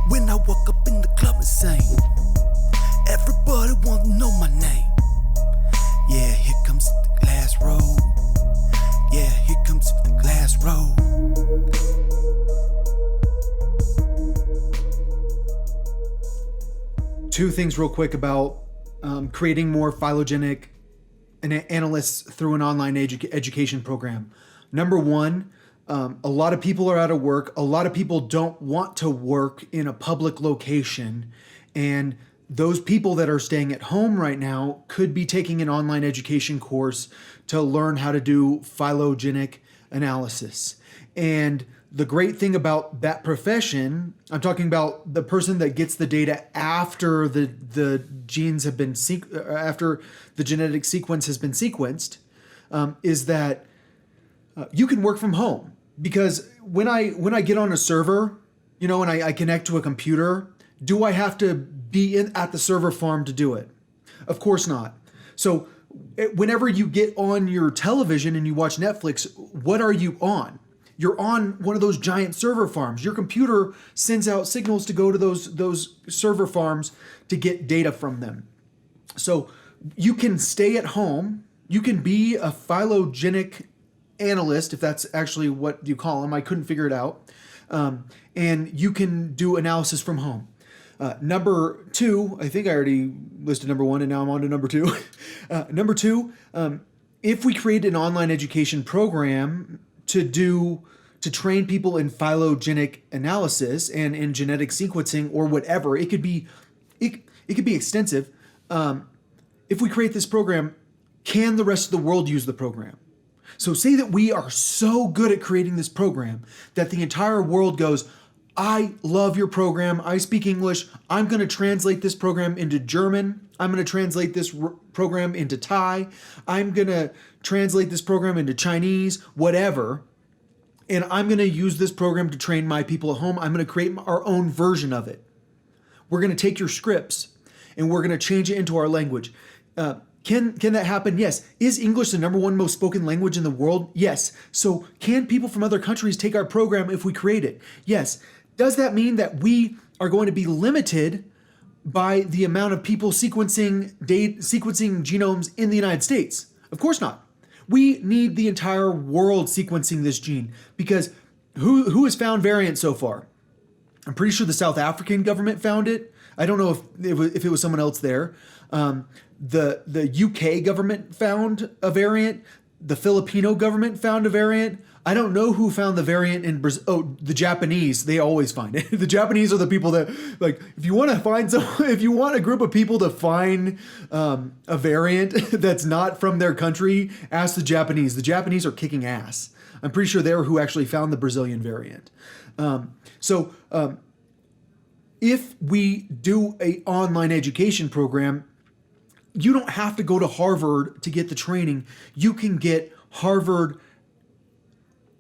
When I walk up in the club and sing, everybody want to know my name. Yeah, here comes the glass road. Yeah, here comes the glass road. Two things real quick about creating more phylogenetic analysts through an online education program. Number one, a lot of people are out of work. A lot of people don't want to work in a public location. And those people that are staying at home right now could be taking an online education course to learn how to do phylogenetic analysis. And the great thing about that profession, I'm talking about the person that gets the data after the genes have been after the genetic sequence has been sequenced, is that you can work from home. Because when I get on a server, and I connect to a computer, do I have to be at the server farm to do it? Of course not. So whenever you get on your television and you watch Netflix, what are you on? You're on one of those giant server farms. Your computer sends out signals to go to those server farms to get data from them. So you can stay at home. You can be a phylogenetic analyst, if that's actually what you call them. I couldn't figure it out. And you can do analysis from home. Number two, I think I already listed number one and now I'm on to number two. Number two, if we create an online education program to train people in phylogenetic analysis and in genetic sequencing or whatever, it could be extensive. If we create this program, can the rest of the world use the program? So say that we are so good at creating this program that the entire world goes, I love your program. I speak English. I'm going to translate this program into German. I'm going to translate this program into Thai. I'm going to translate this program into Chinese, whatever. And I'm going to use this program to train my people at home. I'm going to create our own version of it. We're going to take your scripts and we're going to change it into our language. Can that happen? Yes. Is English the number one most spoken language in the world? Yes. So can people from other countries take our program if we create it? Yes. Does that mean that we are going to be limited by the amount of people sequencing genomes in the United States? Of course not. We need the entire world sequencing this gene because who has found variants so far? I'm pretty sure the South African government found it. I don't know if it was someone else there. The UK government found a variant. The Filipino government found a variant. I don't know who found the variant in Brazil. Oh, the Japanese. They always find it. The Japanese are the people that, like, if you want a group of people to find a variant that's not from their country, ask the Japanese. The Japanese are kicking ass. I'm pretty sure they're who actually found the Brazilian variant. If we do an online education program, you don't have to go to Harvard to get the training. You can get Harvard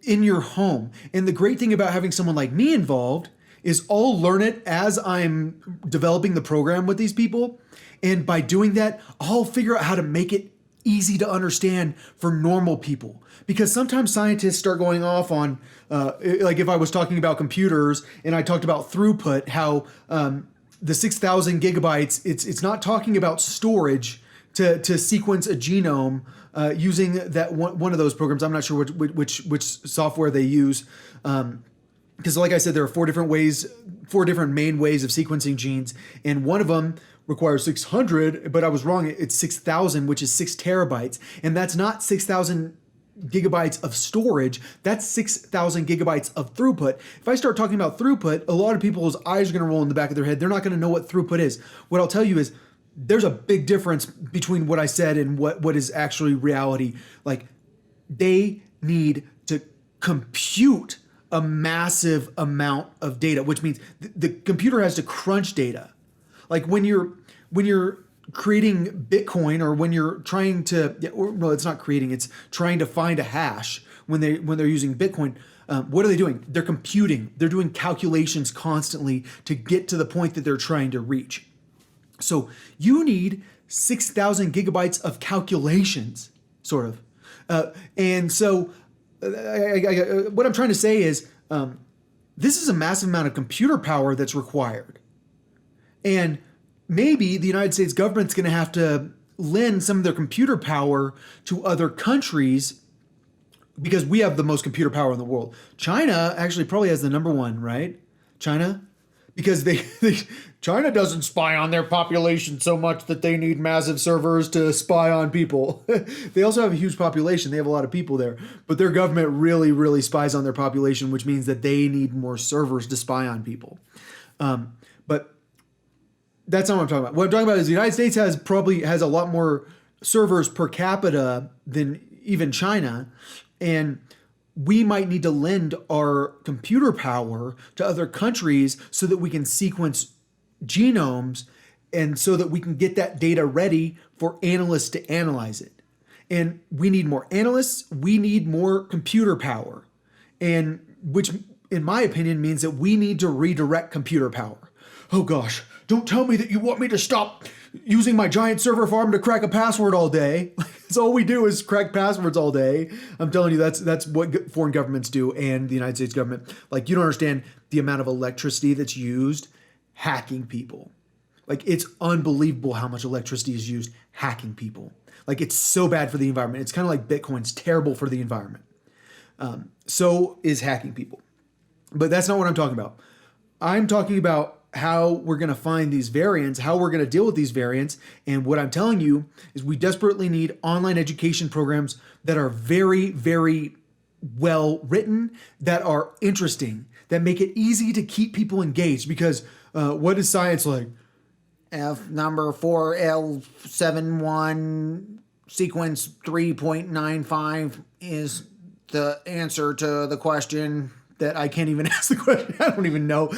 in your home. And the great thing about having someone like me involved is I'll learn it as I'm developing the program with these people. And by doing that, I'll figure out how to make it easy to understand for normal people. Because sometimes scientists start going off on, like if I was talking about computers and I talked about throughput, how the 6,000 gigabytes, it's not talking about storage to sequence a genome using that one of those programs. I'm not sure which software they use. Because like I said, there are four different main ways of sequencing genes. And one of them requires 600, but I was wrong. It's 6,000, which is 6 terabytes. And that's not 6,000 gigabytes of storage. That's 6,000 gigabytes of throughput. If I start talking about throughput, a lot of people's eyes are going to roll in the back of their head. They're not going to know what throughput is. What I'll tell you is there's a big difference between what I said and what is actually reality. Like, they need to compute a massive amount of data, which means the computer has to crunch data. Like when you're creating Bitcoin, or when you're trying to, no, it's not creating, it's trying to find a hash when they're using Bitcoin. What are they doing? They're computing. They're doing calculations constantly to get to the point that they're trying to reach. So you need 6,000 gigabytes of calculations, sort of. And so what I'm trying to say is this is a massive amount of computer power that's required. And maybe the United States government's going to have to lend some of their computer power to other countries because we have the most computer power in the world. China actually probably has the number one, right? China? Because China doesn't spy on their population so much that they need massive servers to spy on people. They also have a huge population. They have a lot of people there. But their government really, really spies on their population, which means that they need more servers to spy on people. But that's not what I'm talking about. What I'm talking about is the United States has a lot more servers per capita than even China. And we might need to lend our computer power to other countries so that we can sequence genomes and so that we can get that data ready for analysts to analyze it. And we need more analysts. We need more computer power. And which, in my opinion, means that we need to redirect computer power. Oh gosh, don't tell me that you want me to stop using my giant server farm to crack a password all day. That's all we do is crack passwords all day. I'm telling you, that's what foreign governments do, and the United States government. Like, you don't understand the amount of electricity that's used hacking people. Like, it's unbelievable how much electricity is used hacking people. Like, it's so bad for the environment. It's kind of like Bitcoin's terrible for the environment. So is hacking people. But that's not what I'm talking about. I'm talking about how we're going to find these variants, how we're going to deal with these variants. And what I'm telling you is we desperately need online education programs that are very, very well written, that are interesting, that make it easy to keep people engaged. Because what is science like? F number 4L71 sequence 3.95 is the answer to the question that I can't even ask the question. I don't even know.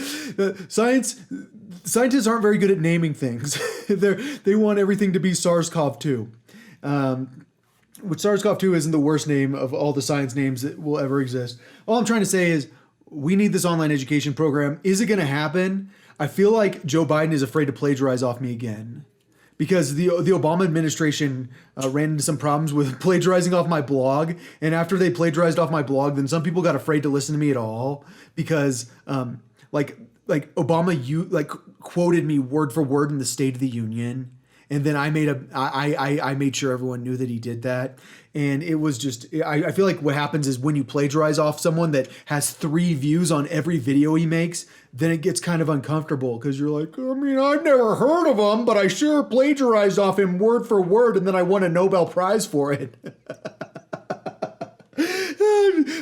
Scientists aren't very good at naming things. They want everything to be SARS-CoV-2, which SARS-CoV-2 isn't the worst name of all the science names that will ever exist. All I'm trying to say is we need this online education program. Is it going to happen? I feel like Joe Biden is afraid to plagiarize off me again. Because the Obama administration ran into some problems with plagiarizing off my blog. And after they plagiarized off my blog, then some people got afraid to listen to me at all. Because like Obama quoted me word for word in the State of the Union. And then I made sure everyone knew that he did that. And it was just, I feel like what happens is when you plagiarize off someone that has 3 views on every video he makes, then it gets kind of uncomfortable because you're like, I mean, I've never heard of him, but I sure plagiarized off him word for word, and then I won a Nobel Prize for it.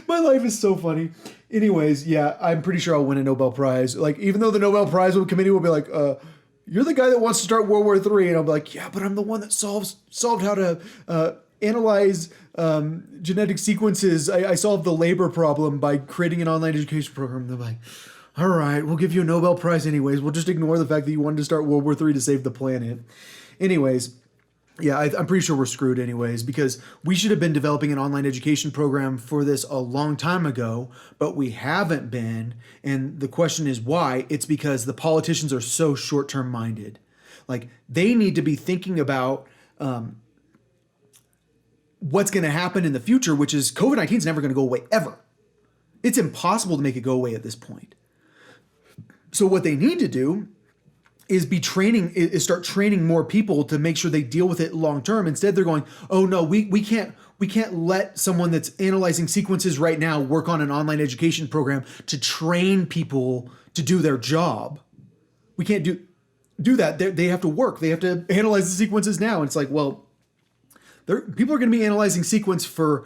My life is so funny. Anyways, yeah, I'm pretty sure I'll win a Nobel Prize. Like, even though the Nobel Prize committee will be like, you're the guy that wants to start World War III, and I'll be like, yeah, but I'm the one that solved how to analyze genetic sequences. I solved the labor problem by creating an online education program. They're like, all right, we'll give you a Nobel Prize anyways. We'll just ignore the fact that you wanted to start World War III to save the planet. Anyways, yeah, I'm pretty sure we're screwed anyways, because we should have been developing an online education program for this a long time ago, but we haven't been. And the question is why? It's because the politicians are so short-term minded. Like, they need to be thinking about what's going to happen in the future, which is COVID-19 is never going to go away ever. It's impossible to make it go away at this point. So what they need to do is start training more people to make sure they deal with it long term. Instead, they're going, oh no, we can't let someone that's analyzing sequences right now work on an online education program to train people to do their job. We can't do that. They have to work. They have to analyze the sequences now. And it's like, well, people are going to be analyzing sequence for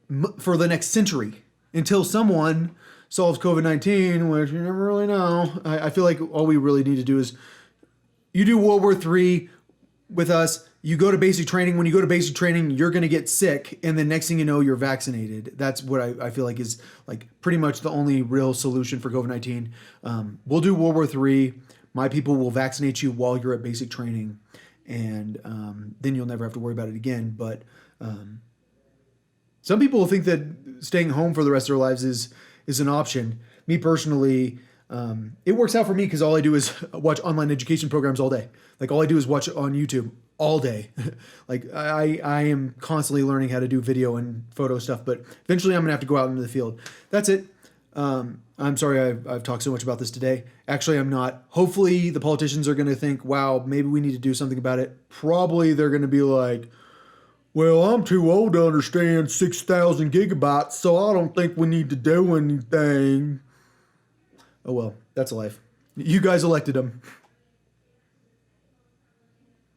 the next century until someone solves COVID-19, which you never really know. I feel like all we really need to do is you do World War III with us, you go to basic training. When you go to basic training, you're going to get sick, and the next thing you know, you're vaccinated. That's what I feel like is like pretty much the only real solution for COVID-19. We'll do World War III. My people will vaccinate you while you're at basic training, and then you'll never have to worry about it again. But some people think that staying home for the rest of their lives is an option. Me personally, it works out for me because all I do is watch online education programs all day. Like, all I do is watch on YouTube all day. Like, I am constantly learning how to do video and photo stuff, but eventually I'm gonna have to go out into the field. That's it. I'm sorry I've talked so much about this today. Actually, I'm not. Hopefully, the politicians are going to think, wow, maybe we need to do something about it. Probably they're going to be like, well, I'm too old to understand 6,000 gigabytes, so I don't think we need to do anything. Oh well, that's life. You guys elected them.